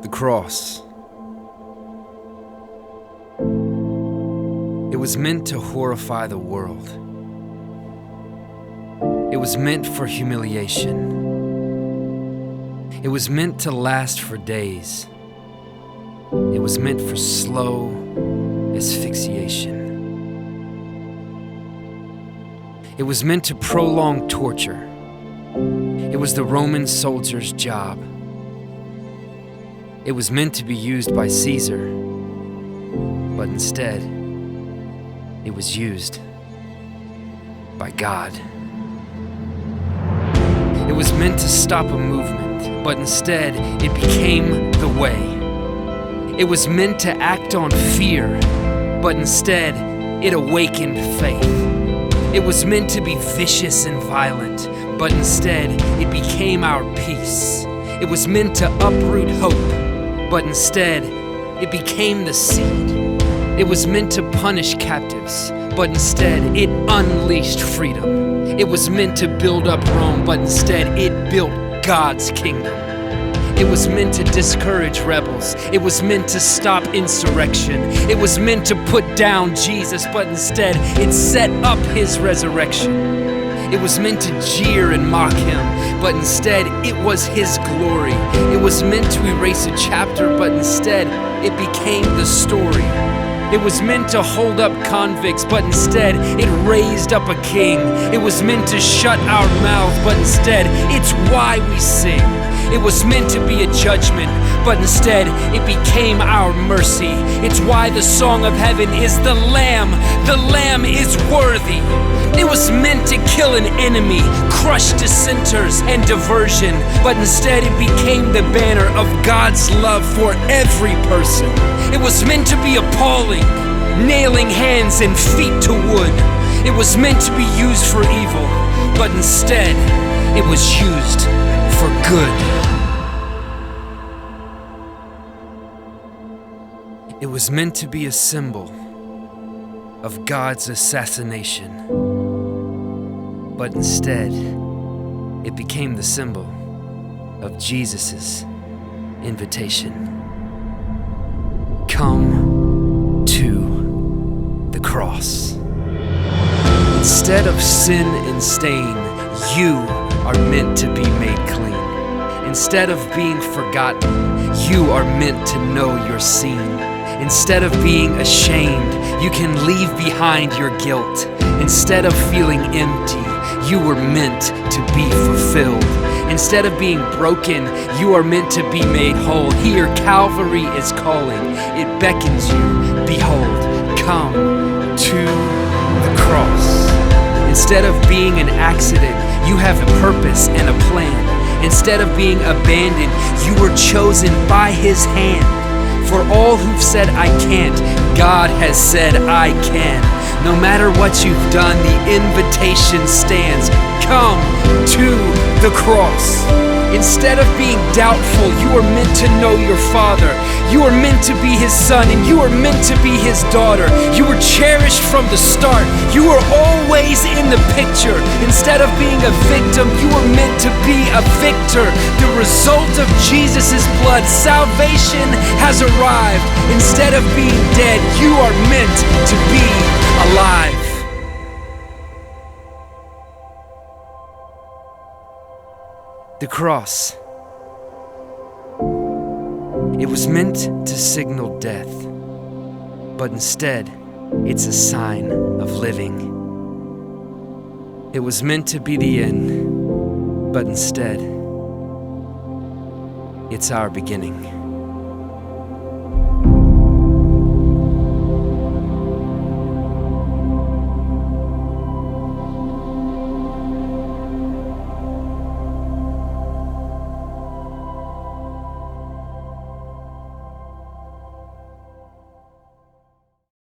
The cross. It was meant to horrify the world. It was meant for humiliation. It was meant to last for days. It was meant for slow asphyxiation. It was meant to prolong torture. It was the Roman soldier's job. It was meant to be used by Caesar, but instead, it was used by God. It was meant to stop a movement, but instead, it became the way. It was meant to act on fear, but instead, it awakened faith. It was meant to be vicious and violent, but instead, it became our peace. It was meant to uproot hope, but instead, it became the seed. It was meant to punish captives, but instead, it unleashed freedom. It was meant to build up Rome, but instead, it built God's kingdom. It was meant to discourage rebels. It was meant to stop insurrection. It was meant to put down Jesus, but instead, it set up his resurrection. It was meant to jeer and mock him, but instead it was his glory. It was meant to erase a chapter, but instead it became the story. It was meant to hold up convicts, but instead it raised up a king. It was meant to shut our mouth, but instead it's why we sing. It was meant to be a judgment, but instead it became our mercy. It's why the song of heaven is the Lamb. The Lamb is worthy. It was meant to kill an enemy, crush dissenters and diversion, but instead it became the banner of God's love for every person. It was meant to be appalling, nailing hands and feet to wood. It was meant to be used for evil, but instead it was used for good. It was meant to be a symbol of God's assassination, but instead, it became the symbol of Jesus' invitation. Come to the cross. Instead of sin and stain, you are meant to be made clean. Instead of being forgotten, you are meant to know you're seen. Instead of being ashamed, you can leave behind your guilt. Instead of feeling empty, you were meant to be fulfilled. Instead of being broken, you are meant to be made whole. Here, Calvary is calling. It beckons you. Behold, come to the cross. Instead of being an accident, you have a purpose and a plan. Instead of being abandoned, you were chosen by his hand. For all who've said I can't, God has said I can. No matter what you've done, the invitation stands. Come to the cross. Instead of being doubtful, you are meant to know your Father. You are meant to be his son, and you are meant to be his daughter. You were cherished from the start. You are always in the picture. Instead of being a victim, you were meant to be a victor. The result of Jesus' blood, salvation has arrived. Instead of being dead, you are meant to be alive. The cross. It was meant to signal death, but instead, it's a sign of living. It was meant to be the end, but instead, it's our beginning.